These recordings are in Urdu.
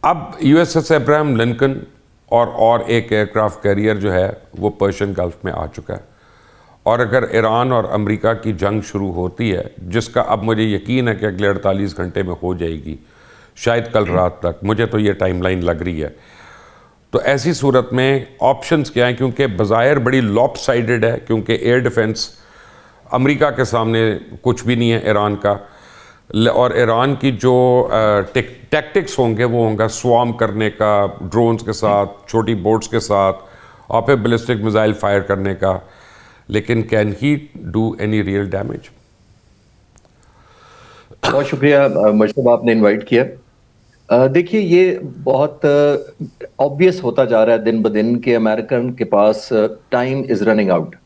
اب U S S Abraham Lincoln اور ایک ایئر کرافٹ کیریئر جو ہے وہ پرشین گلف میں آ چکا ہے، اور اگر ایران اور امریکہ کی جنگ شروع ہوتی ہے، جس کا اب مجھے یقین ہے کہ اگلے 48 گھنٹے میں ہو جائے گی، شاید کل رات تک، مجھے تو یہ ٹائم لائن لگ رہی ہے، تو ایسی صورت میں آپشنز کیا ہیں؟ کیونکہ بظاہر بڑی لاپ سائیڈڈ ہے، کیونکہ ایئر ڈیفنس امریکہ کے سامنے کچھ بھی نہیں ہے ایران کا، اور ایران کی جو ٹیکٹکس ہوں گے وہ ہوں گا سوام کرنے کا ڈرونز کے ساتھ، چھوٹی بوٹس کے ساتھ، اور پھر بیلسٹک میزائل فائر کرنے کا، لیکن can he do any real damage? بہت شکریہ مشتبہ، آپ نے انوائٹ کیا. دیکھیے یہ بہت آبویس ہوتا جا رہا ہے دن بدن کہ امریکن کے پاس time is running out.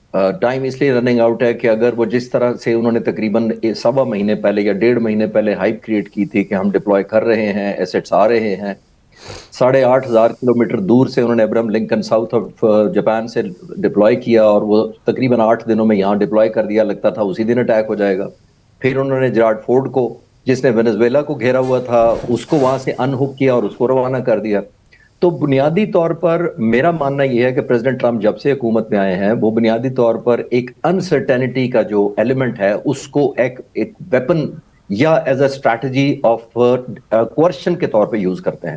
Time اس لیے رننگ آؤٹ ہے کہ اگر وہ جس طرح سے انہوں نے تقریباً 1.25 مہینے پہلے یا 1.5 مہینے پہلے ہائپ کریٹ کی تھی کہ ہم ڈپلوائے کر رہے ہیں، ایسٹس آ رہے ہیں، 8,500 کلومیٹر دور سے انہوں نے Abraham Lincoln south of Japan سے ڈپلوائے کیا، اور وہ تقریباً 8 دنوں میں یہاں ڈپلوائے کر دیا، لگتا تھا اسی دن اٹیک ہو جائے گا. پھر انہوں نے جراڈ فورڈ کو، جس نے وینزویلا کو گھیرا ہوا تھا، اس کو وہاں سے ان ہک کیا اور اس کو روانہ کر دیا. تو بنیادی طور پر میرا ماننا یہ ہے کہ پریزیڈنٹ ٹرمپ جب سے حکومت میں آئے ہیں وہ بنیادی طور پر ایک انسرٹینٹی کا جو ایلیمنٹ ہے اس کو ایک ویپن یا ایز اے اسٹریٹجی آف کوئرشن کے طور پہ یوز کرتے ہیں.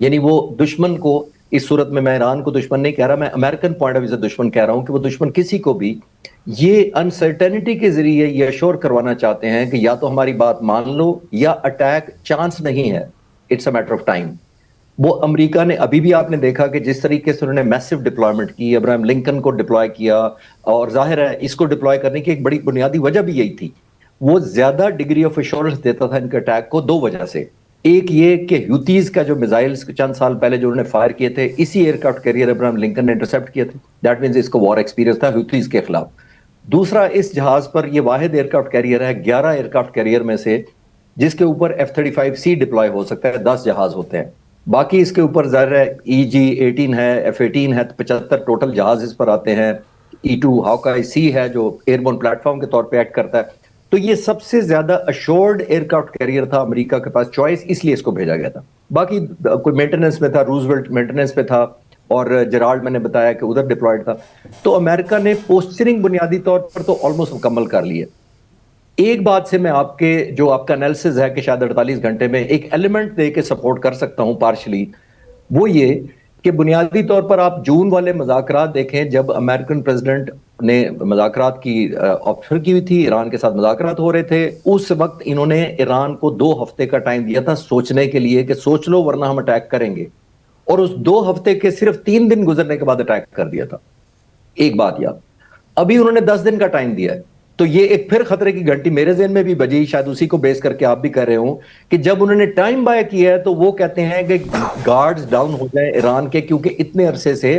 یعنی وہ دشمن کو، اس صورت میں ایران کو دشمن نہیں کہہ رہا، میں امریکن پوائنٹ آف ویو سے دشمن کہہ رہا ہوں کہ وہ دشمن کسی کو بھی یہ انسرٹینٹی کے ذریعے یہ ایشور کروانا چاہتے ہیں کہ یا تو ہماری بات مان لو یا اٹیک چانس نہیں ہے، it's a matter of time. وہ امریکہ نے ابھی بھی آپ نے دیکھا کہ جس طریقے سے انہوں نے میسو ڈپلائمنٹ کی، ابراہم لنکن کو ڈپلوائے کیا، اور ظاہر ہے اس کو ڈپلوائے کرنے کی ایک بڑی بنیادی وجہ بھی یہی تھی، وہ زیادہ ڈگری آف ایشورنس دیتا تھا ان کے اٹیک کو 2 وجہ سے. ایک یہ کہ ہیوتیز کا جو میزائلز چند سال پہلے جو انہوں نے فائر کیے تھے اسی aircraft carrier Abraham Lincoln نے انٹرسپٹ کیے تھے، دیٹ مینز اس کو وار ایکسپیرینس تھا ہیوتیز کے خلاف. دوسرا، اس جہاز پر یہ واحد ایئر کرافٹ کیریئر ہے 11 ایئر کرافٹ کیریئر میں سے جس کے اوپر F-35C ڈپلوائے ہو سکتا ہے، 10 جہاز ہوتے ہیں. باقی اس کے اوپر ظاہر ہے EG-18 ہے، F-18 ہے، 75 ٹوٹل جہاز اس پر آتے ہیں. E-2 ہاکائی سی ہے جو ایئر بورن پلیٹ فارم کے طور پہ ایکٹ کرتا ہے. تو یہ سب سے زیادہ اشورڈ ایئر کرافٹ کیریئر تھا امریکہ کے پاس چوائس، اس لیے اس کو بھیجا گیا تھا. باقی کوئی مینٹیننس میں تھا، روزویلٹ مینٹیننس پہ تھا، اور جرالڈ میں نے بتایا کہ ادھر ڈپلوائڈ تھا. تو امریکہ نے پوسچرنگ بنیادی طور پر تو آلموسٹ مکمل کر لی ہے. ایک بات سے میں آپ کے جو آپ کا انالیسز ہے کہ شاید 48 گھنٹے میں ایک ایلیمنٹ دے کے سپورٹ کر سکتا ہوں پارشلی، وہ یہ کہ بنیادی طور پر آپ جون والے مذاکرات دیکھیں، جب امریکن پریزیڈنٹ نے مذاکرات کی آفر کی ہوئی تھی، ایران کے ساتھ مذاکرات ہو رہے تھے، اس وقت انہوں نے ایران کو 2 ہفتے کا ٹائم دیا تھا سوچنے کے لیے کہ سوچ لو ورنہ ہم اٹیک کریں گے، اور اس 2 ہفتے کے صرف 3 دن گزرنے کے بعد اٹیک کر دیا تھا. ایک بات یاد، ابھی انہوں نے 10 دن کا ٹائم دیا ہے. تو یہ ایک پھر خطرے کی گھنٹی میرے ذہن میں بھی بجی، شاید اسی کو بیس کر کے آپ بھی کہہ رہے ہوں کہ جب انہوں نے ٹائم بائے کیا ہے تو وہ کہتے ہیں کہ گارڈز ڈاؤن ہو جائیں ایران کے، کیونکہ اتنے عرصے سے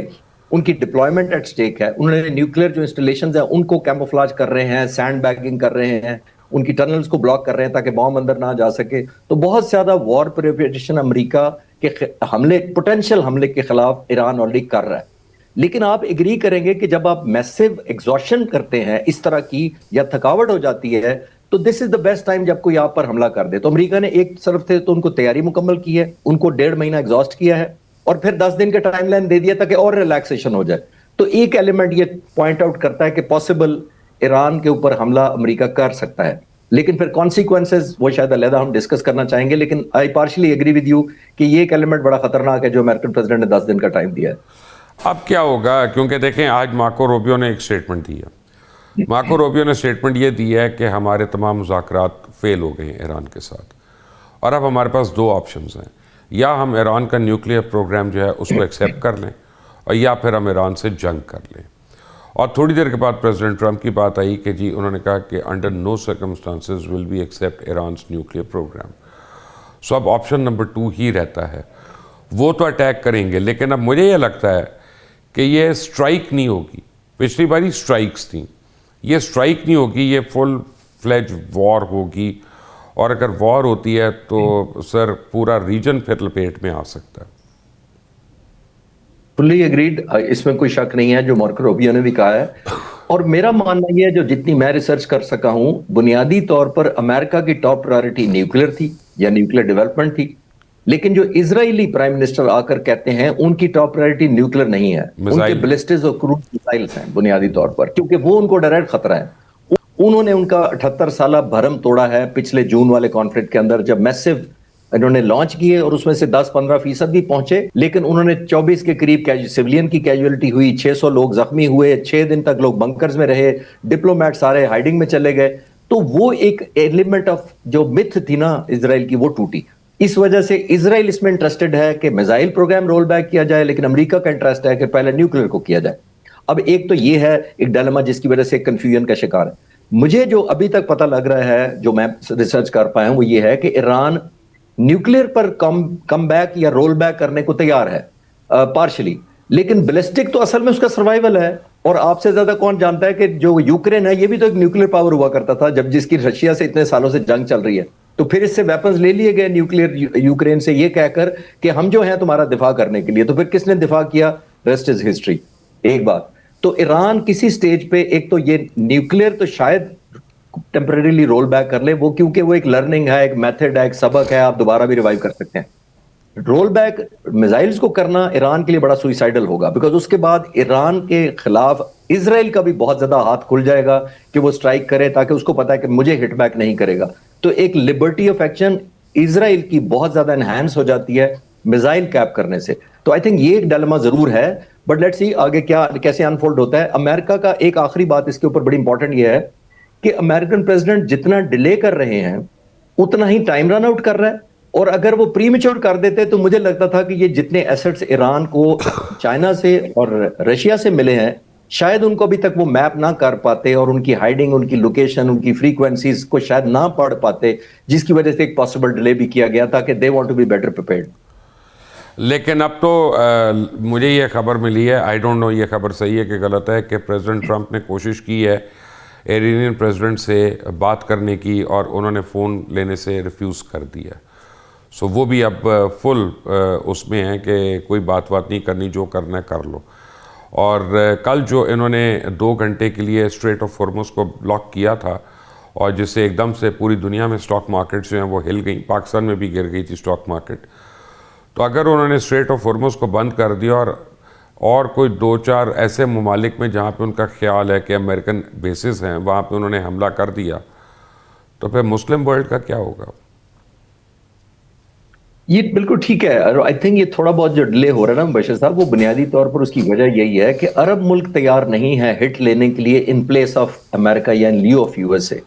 ان کی ڈپلائمنٹ ایٹ سٹیک ہے. انہوں نے نیوکلیر جو انسٹالیشنز ہیں ان کو کیموفلاج کر رہے ہیں، سینڈ بیگنگ کر رہے ہیں، ان کی ٹنلز کو بلاک کر رہے ہیں تاکہ بام اندر نہ جا سکے. تو بہت زیادہ وار پریپریشن امریکہ کے حملے، پوٹینشیل حملے کے خلاف ایران آلریڈی کر رہا ہے. لیکن آپ ایگری کریں گے کہ جب آپ میسو ایگزاشن کرتے ہیں اس طرح کی، یا تھکاوٹ ہو جاتی ہے، تو دس از دا بیسٹ ٹائم جب کوئی آپ پر حملہ کر دے. تو امریکہ نے ایک طرف سے تو ان کو تیاری مکمل کی ہے، ان کو 1.5 مہینہ ایگزاسٹ کیا ہے، اور پھر 10 دن کا ٹائم لائن دے دیا تاکہ اور ریلیکسیشن ہو جائے. تو ایک ایلیمنٹ یہ پوائنٹ آؤٹ کرتا ہے کہ پاسبل ایران کے اوپر حملہ امریکہ کر سکتا ہے، لیکن پھر کانسیکوینسز وہ شاید علیحدہ ہم ڈسکس کرنا چاہیں گے. لیکن آئی پارشلی ایگری ود یو کہ یہ ایک ایلیمنٹ بڑا خطرناک ہے جو امریکن پریزیڈنٹ نے 10 دن کا ٹائم دیا ہے. اب کیا ہوگا؟ کیونکہ دیکھیں آج مارکو روبیو نے ایک سٹیٹمنٹ دی ہے. مارکو روبیو نے سٹیٹمنٹ یہ دی ہے کہ ہمارے تمام مذاکرات فیل ہو گئے ہیں ایران کے ساتھ، اور اب ہمارے پاس 2 آپشنز ہیں، یا ہم ایران کا نیوکلیئر پروگرام جو ہے اس کو ایکسیپٹ کر لیں، اور یا پھر ہم ایران سے جنگ کر لیں. اور تھوڑی دیر کے بعد پریزیڈنٹ ٹرمپ کی بات آئی کہ جی انہوں نے کہا کہ under no circumstances will be accept Iran's nuclear program. So اب آپشن نمبر 2 ہی رہتا ہے. وہ تو اٹیک کریں گے، لیکن اب مجھے یہ لگتا ہے کہ یہ سٹرائک نہیں ہوگی. پچھلی باری سٹرائکس تھیں، یہ سٹرائک نہیں ہوگی، یہ فل فلیج وار ہوگی. اور اگر وار ہوتی ہے تو سر پورا ریجن پھر لپیٹ میں آ سکتا ہے. فلی اگریڈ، اس میں کوئی شک نہیں ہے جو مارکو روبیو نے بھی کہا ہے. اور میرا ماننا یہ ہے، جو جتنی میں ریسرچ کر سکا ہوں، بنیادی طور پر امریکہ کی ٹاپ پرائورٹی نیوکلیر تھی یا نیوکلیر ڈیولپمنٹ تھی. لیکن جو اسرائیلی پرائم منسٹر آ کر کہتے ہیں ان کی ٹاپ پرائرٹی نیوکلیر نہیں ہے, ان کے بلسٹرز اور کروز میزائلز ہیں بنیادی طور پر, کیونکہ وہ ان کو ڈائریکٹ خطرہ ہے. انہوں نے ان کا 78 سالہ بھرم توڑا ہے پچھلے جون والے کانفلکٹ کے اندر, جب میسو انہوں نے لانچ کیے اور اس میں سے 10-15% بھی پہنچے, لیکن انہوں نے 24 کے قریب سیولین کی کیجویلٹی ہوئی, 600 لوگ زخمی ہوئے, 6 دن تک لوگ بنکرز میں رہے, ڈپلومیٹ سارے ہائیڈنگ میں چلے گئے. تو وہ ایک ایلیمنٹ آف جو متھ تھی نا اسرائیل کی, وہ ٹوٹی. اس وجہ سے اسرائیل اس میں انٹرسٹڈ ہے کہ میزائل پروگرام رول بیک کیا جائے, لیکن امریکہ کا انٹرسٹ ہے کہ پہلے نیوکلیر کو کیا جائے. اب ایک تو یہ ہے ایک ڈائلما جس کی وجہ سے کنفیوژن کا شکار ہے. مجھے جو ابھی تک پتہ لگ رہا ہے, جو میں ریسرچ کر پایا ہوں, وہ یہ ہے کہ ایران نیوکلیر پر کم بیک یا رول بیک کرنے کو تیار ہے پارشلی, لیکن بیلسٹک تو اصل میں اس کا سروائیول ہے. اور آپ سے زیادہ کون جانتا ہے کہ جو یوکرین ہے یہ بھی تو ایک نیوکلیر پاور ہوا کرتا تھا جب جس کی رشیا سے اتنے سالوں سے جنگ چل رہی ہے. تو پھر اس سے ویپنز لے لیے گئے نیوکلیر یوکرین سے, یہ کہہ کر کہ ہم جو ہیں تمہارا دفاع کرنے کے لیے. تو پھر کس نے دفاع کیا؟ Rest is history. ایک بات تو ایران کسی سٹیج پہ ایک تو یہ نیوکلیر تو شاید ٹیمپریریلی رول بیک کر لے, وہ کیونکہ وہ ایک لرننگ ہے, ایک میتھڈ ہے, ایک سبق ہے, آپ دوبارہ بھی ریوائیو کر سکتے ہیں. رول بیک میزائلز کو کرنا ایران کے لیے بڑا سوئسائڈل ہوگا, بیکاز اس کے بعد ایران کے خلاف اسرائیل کا بھی بہت زیادہ ہاتھ کھل جائے گا کہ وہ سٹرائک کرے, تاکہ اس کو پتا ہے کہ مجھے ہٹ بیک نہیں کرے گا. تو ایک لبرٹی آف ایکشن اسرائیل کی بہت زیادہ انہینس ہو جاتی ہے میزائل کیپ کرنے سے. تو آئی تھنک یہ ایک ڈائلما ضرور ہے, بٹ لیٹس سی آگے کیا کیسے انفولڈ ہوتا ہے. امریکہ کا ایک آخری بات اس کے اوپر بڑی امپورٹنٹ یہ ہے کہ امریکن پریزیڈنٹ جتنا ڈیلے کر رہے ہیں اتنا ہی ٹائم رن آؤٹ کر رہا ہے. اور اگر وہ پری میچور کر دیتے تو مجھے لگتا تھا کہ یہ جتنے ایسٹس ایران کو چائنا سے اور رشیا سے ملے ہیں, شاید ان کو ابھی تک وہ میپ نہ کر پاتے, اور ان کی ہائیڈنگ, ان کی لوکیشن, ان کی فریکوینسیز کو شاید نہ پڑھ پاتے, جس کی وجہ سے ایک پاسبل ڈیلے بھی کیا گیا تھا کہ they want to be better prepared. لیکن اب تو مجھے یہ خبر ملی ہے, آئی ڈونٹ نو یہ خبر صحیح ہے کہ غلط ہے, کہ پریزیڈنٹ ٹرمپ نے کوشش کی ہے ایرانین پریزیڈنٹ سے بات کرنے کی, اور انہوں نے فون لینے سے ریفیوز کر دیا. سو وہ بھی اب فل اس میں ہے کہ کوئی بات نہیں کرنی, جو کرنا ہے کر لو. اور کل جو انہوں نے 2 گھنٹے کے لیے اسٹریٹ آف ہارمز کو بلاک کیا تھا, اور جس سے ایک دم سے پوری دنیا میں اسٹاک مارکیٹ جو ہیں وہ ہل گئیں, پاکستان میں بھی گر گئی تھی اسٹاک مارکیٹ. تو اگر انہوں نے اسٹریٹ آف ہارمز کو بند کر دیا اور کوئی 2-4 ایسے ممالک میں جہاں پہ ان کا خیال ہے کہ امریکن بیسز ہیں وہاں پہ انہوں نے حملہ کر دیا, تو پھر مسلم ورلڈ کا کیا ہوگا؟ یہ بالکل ٹھیک ہے. آئی تھنک یہ تھوڑا بہت جو ڈیلے ہو رہا ہے نا بشیر صاحب, وہ بنیادی طور پر اس کی وجہ یہی ہے کہ عرب ملک تیار نہیں ہے ہٹ لینے کے لیے ان پلیس آف امریکہ یا ان لیو آف یو ایس اے.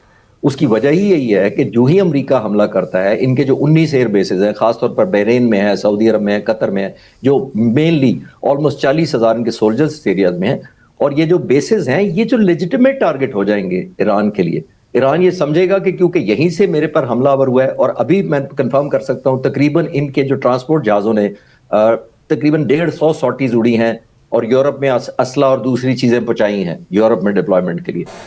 اس کی وجہ ہی یہی ہے کہ جو ہی امریکہ حملہ کرتا ہے, ان کے جو 19 ایئر بیسز ہیں, خاص طور پر بحرین میں ہے, سعودی عرب میں ہے, قطر میں ہے, جو مینلی آلموسٹ 40,000 ان کے سولجرز اس ایریاز میں ہیں, اور یہ جو بیسز ہیں یہ جو لیجٹیمیٹ ٹارگٹ ہو جائیں گے ایران کے لیے. ایران یہ سمجھے گا کہ کیونکہ یہیں سے میرے پر حملہ آور ہوا ہے, اور ابھی میں کنفرم کر سکتا ہوں تقریباً ان کے جو ٹرانسپورٹ جہازوں نے تقریباً 150 سارٹیز اڑی ہیں, اور یورپ میں اسلحہ اور دوسری چیزیں پہنچائی ہیں یورپ میں ڈپلائمنٹ کے لیے.